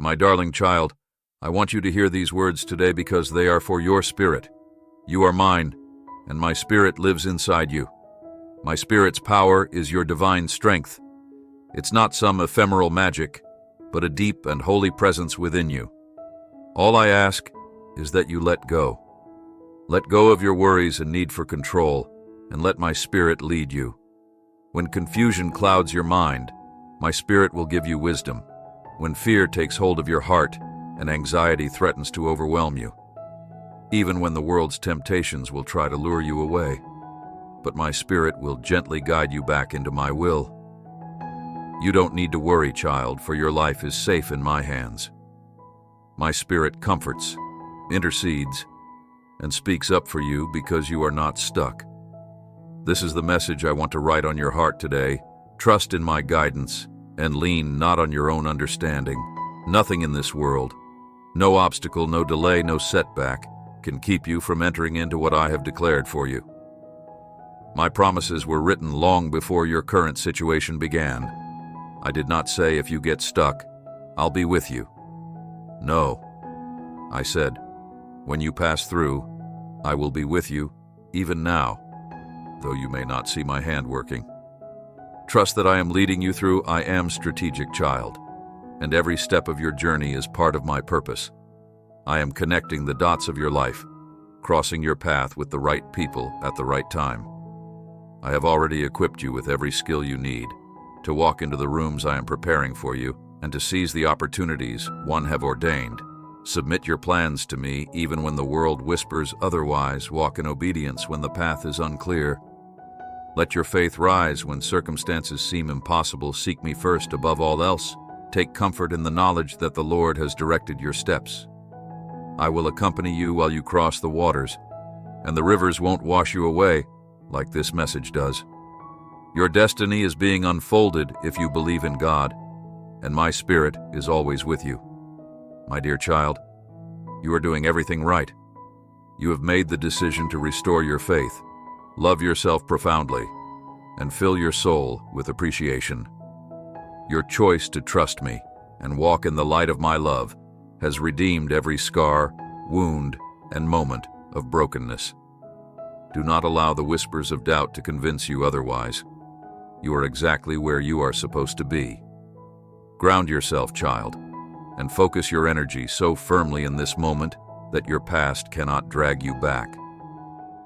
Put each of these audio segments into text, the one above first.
My darling child, I want you to hear these words today because they are for your spirit. You are mine, and my spirit lives inside you. My spirit's power is your divine strength. It's not some ephemeral magic, but a deep and holy presence within you. All I ask is that you let go. Let go of your worries and need for control, and let my spirit lead you. When confusion clouds your mind, my spirit will give you wisdom. When fear takes hold of your heart and anxiety threatens to overwhelm you, even when the world's temptations will try to lure you away, but my spirit will gently guide you back into my will. You don't need to worry, child, for your life is safe in my hands. My spirit comforts, intercedes, and speaks up for you because you are not stuck. This is the message I want to write on your heart today. Trust in my guidance and lean not on your own understanding. Nothing in this world, no obstacle, no delay, no setback, can keep you from entering into what I have declared for you. My promises were written long before your current situation began. I did not say, if you get stuck, I'll be with you. No. I said, when you pass through, I will be with you, even now, though you may not see my hand working. Trust that I am leading you through. I am strategic, child, and every step of your journey is part of my purpose. I am connecting the dots of your life, crossing your path with the right people at the right time. I have already equipped you with every skill you need to walk into the rooms I am preparing for you and to seize the opportunities one have ordained. Submit your plans to me even when the world whispers otherwise. Walk in obedience when the path is unclear. Let your faith rise when circumstances seem impossible. Seek me first above all else. Take comfort in the knowledge that the Lord has directed your steps. I will accompany you while you cross the waters, and the rivers won't wash you away like this message does. Your destiny is being unfolded if you believe in God, and my spirit is always with you. My dear child, you are doing everything right. You have made the decision to restore your faith, love yourself profoundly, and fill your soul with appreciation. Your choice to trust me and walk in the light of my love has redeemed every scar, wound, and moment of brokenness. Do not allow the whispers of doubt to convince you otherwise. You are exactly where you are supposed to be. Ground yourself, child, and focus your energy so firmly in this moment that your past cannot drag you back.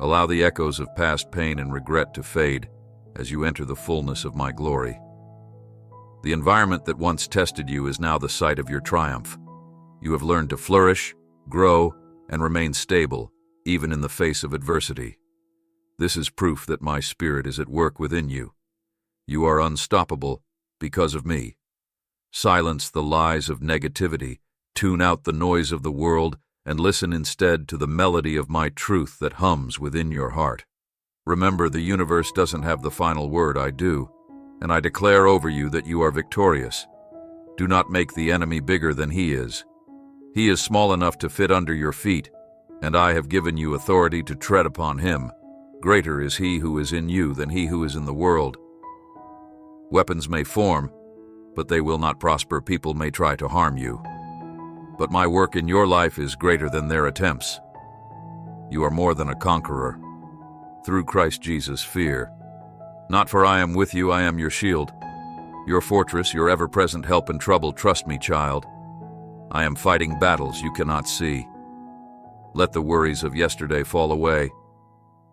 Allow the echoes of past pain and regret to fade as you enter the fullness of my glory. The environment that once tested you is now the site of your triumph. You have learned to flourish, grow, and remain stable, even in the face of adversity. This is proof that my spirit is at work within you. You are unstoppable because of me. Silence the lies of negativity, tune out the noise of the world, and listen instead to the melody of my truth that hums within your heart. Remember, the universe doesn't have the final word, I do, and I declare over you that you are victorious. Do not make the enemy bigger than he is. He is small enough to fit under your feet, and I have given you authority to tread upon him. Greater is he who is in you than he who is in the world. Weapons may form, but they will not prosper. People may try to harm you, but my work in your life is greater than their attempts. You are more than a conqueror. Through Christ Jesus, fear not, for I am with you. I am your shield, your fortress, your ever-present help in trouble. Trust me, child. I am fighting battles you cannot see. Let the worries of yesterday fall away.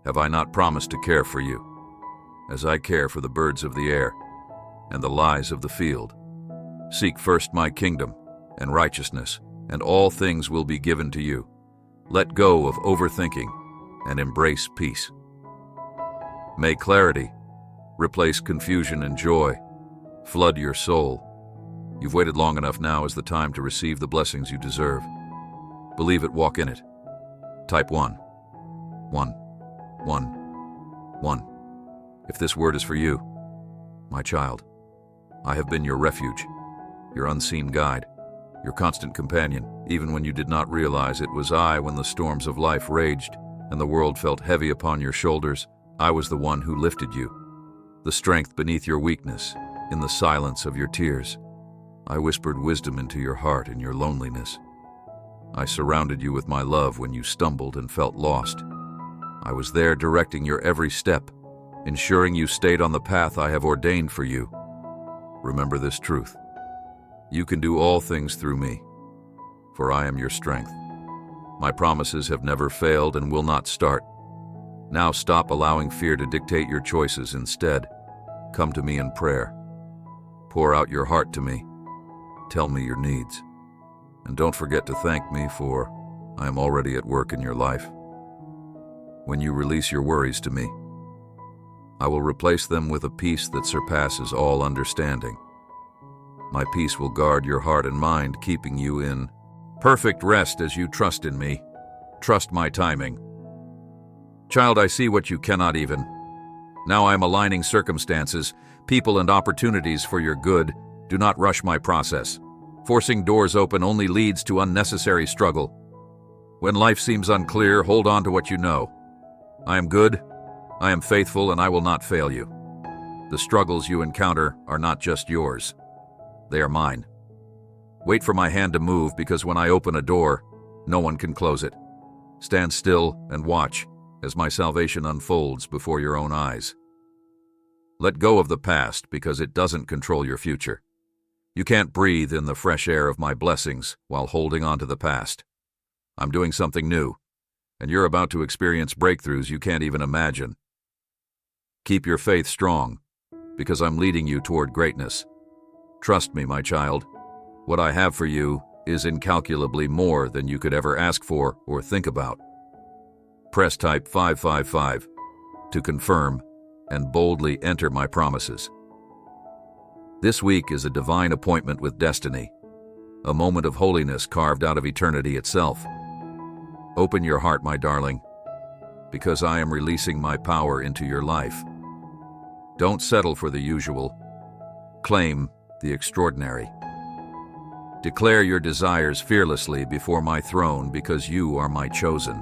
Have I not promised to care for you, as I care for the birds of the air and the lies of the field? Seek first my kingdom and righteousness, and all things will be given to you. Let go of overthinking and embrace peace. May clarity replace confusion and joy. Flood your soul. You've waited long enough. Now is the time to receive the blessings you deserve. Believe it, walk in it. Type 1. 1. 1. 1. If this word is for you, my child, I have been your refuge, your unseen guide, your constant companion. Even when you did not realize it was I, when the storms of life raged and the world felt heavy upon your shoulders, I was the one who lifted you, the strength beneath your weakness, in the silence of your tears. I whispered wisdom into your heart in your loneliness. I surrounded you with my love when you stumbled and felt lost. I was there directing your every step, ensuring you stayed on the path I have ordained for you. Remember this truth. You can do all things through me, for I am your strength. My promises have never failed and will not start. Now stop allowing fear to dictate your choices. Instead, come to me in prayer. Pour out your heart to me. Tell me your needs. And don't forget to thank me, for I am already at work in your life. When you release your worries to me, I will replace them with a peace that surpasses all understanding. My peace will guard your heart and mind, keeping you in perfect rest as you trust in me. Trust my timing. Child, I see what you cannot even. Now I am aligning circumstances, people, and opportunities for your good. Do not rush my process. Forcing doors open only leads to unnecessary struggle. When life seems unclear, hold on to what you know. I am good, I am faithful, and I will not fail you. The struggles you encounter are not just yours. They are mine. Wait for my hand to move, because when I open a door, no one can close it. Stand still and watch as my salvation unfolds before your own eyes. Let go of the past, because it doesn't control your future. You can't breathe in the fresh air of my blessings while holding on to the past. I'm doing something new, and you're about to experience breakthroughs you can't even imagine. Keep your faith strong, because I'm leading you toward greatness. Trust me, my child. What I have for you is incalculably more than you could ever ask for or think about. Press type 555 to confirm and boldly enter my promises. This week is a divine appointment with destiny, a moment of holiness carved out of eternity itself. Open your heart, my darling, because I am releasing my power into your life. Don't settle for the usual. Claim the extraordinary. Declare your desires fearlessly before my throne, because you are my chosen,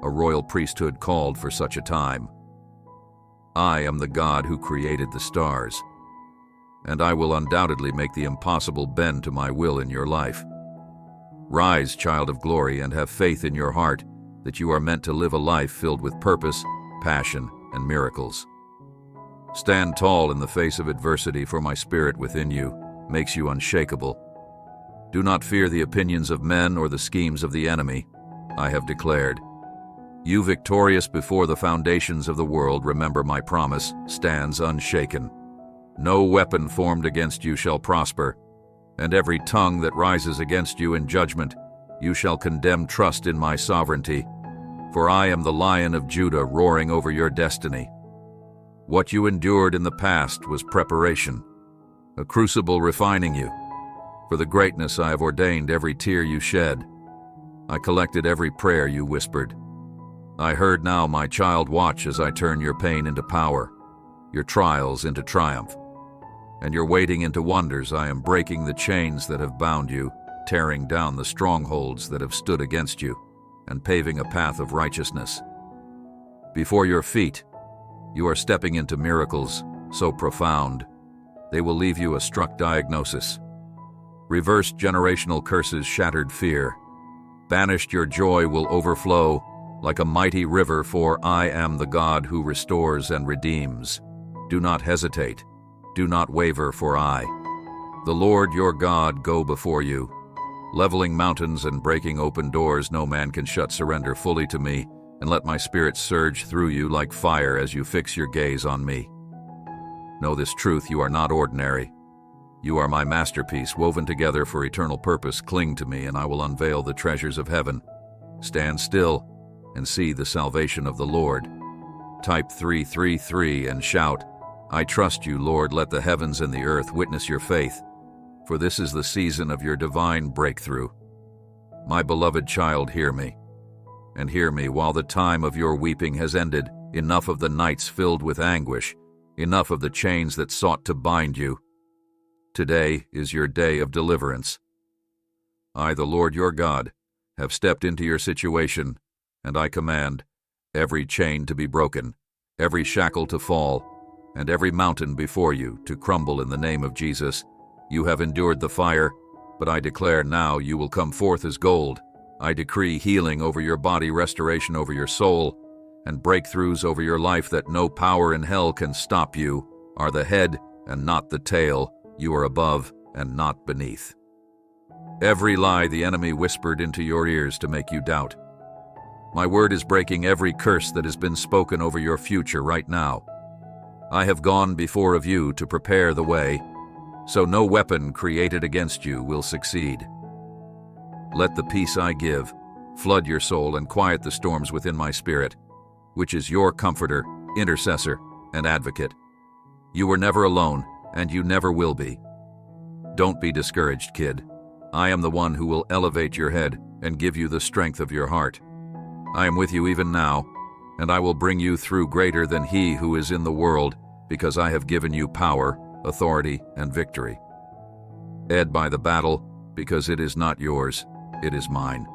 a royal priesthood called for such a time. I am the God who created the stars, and I will undoubtedly make the impossible bend to my will in your life. Rise, child of glory, and have faith in your heart that you are meant to live a life filled with purpose, passion, and miracles. Stand tall in the face of adversity, for my spirit within you makes you unshakable. Do not fear the opinions of men or the schemes of the enemy. I have declared, you victorious before the foundations of the world, remember my promise, stands unshaken. No weapon formed against you shall prosper, and every tongue that rises against you in judgment, you shall condemn. Trust in my sovereignty, for I am the Lion of Judah, roaring over your destiny. What you endured in the past was preparation, a crucible refining you. For the greatness I have ordained every tear you shed. I collected every prayer you whispered. I heard. Now, my child, watch as I turn your pain into power, your trials into triumph, and your waiting into wonders. I am breaking the chains that have bound you, tearing down the strongholds that have stood against you, and paving a path of righteousness. Before your feet, you are stepping into miracles so profound, they will leave you a struck diagnosis. Reversed generational curses, shattered fear. Banished your joy will overflow like a mighty river, for I am the God who restores and redeems. Do not hesitate. Do not waver, for I, the Lord your God, go before you, leveling mountains and breaking open doors no man can shut. Surrender fully to me, and let my spirit surge through you like fire as you fix your gaze on me. Know this truth: you are not ordinary. You are my masterpiece, woven together for eternal purpose. Cling to me, and I will unveil the treasures of heaven. Stand still and see the salvation of the Lord. Type 333 and shout, I trust you, Lord. Let the heavens and the earth witness your faith, for this is the season of your divine breakthrough. My beloved child, hear me, and hear me while the time of your weeping has ended. Enough of the nights filled with anguish, enough of the chains that sought to bind you. Today is your day of deliverance. I, the Lord your God, have stepped into your situation, and I command every chain to be broken, every shackle to fall, and every mountain before you to crumble in the name of Jesus. You have endured the fire, but I declare now you will come forth as gold. I decree healing over your body, restoration over your soul, and breakthroughs over your life that no power in hell can stop. You are the head and not the tail. You are above and not beneath. Every lie the enemy whispered into your ears to make you doubt. My word is breaking every curse that has been spoken over your future right now. I have gone before of you to prepare the way, so no weapon created against you will succeed. Let the peace I give flood your soul and quiet the storms within my spirit, which is your comforter, intercessor, and advocate. You were never alone, and you never will be. Don't be discouraged, kid. I am the one who will elevate your head and give you the strength of your heart. I am with you even now, and I will bring you through greater than he who is in the world, because I have given you power, authority, and victory. Ed by the battle, because it is not yours, it is mine.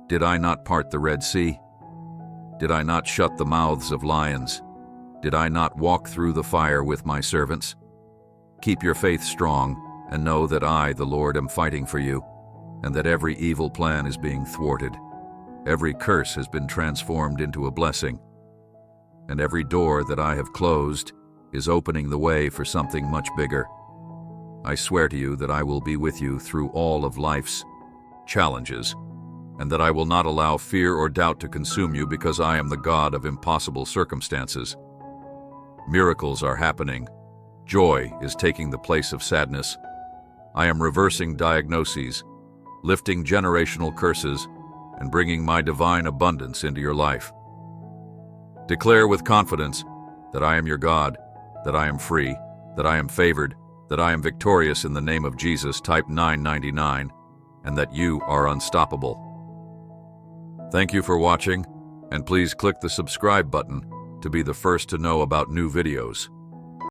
Did I not part the Red Sea? Did I not shut the mouths of lions? Did I not walk through the fire with my servants? Keep your faith strong, and know that I, the Lord, am fighting for you, and that every evil plan is being thwarted. Every curse has been transformed into a blessing, and every door that I have closed is opening the way for something much bigger. I swear to you that I will be with you through all of life's challenges, and that I will not allow fear or doubt to consume you, because I am the God of impossible circumstances. Miracles are happening. Joy is taking the place of sadness. I am reversing diagnoses, lifting generational curses, and bringing my divine abundance into your life. Declare with confidence that I am your God, that I am free, that I am favored, that I am victorious in the name of Jesus, type 999, and that you are unstoppable. Thank you for watching, and please click the subscribe button to be the first to know about new videos.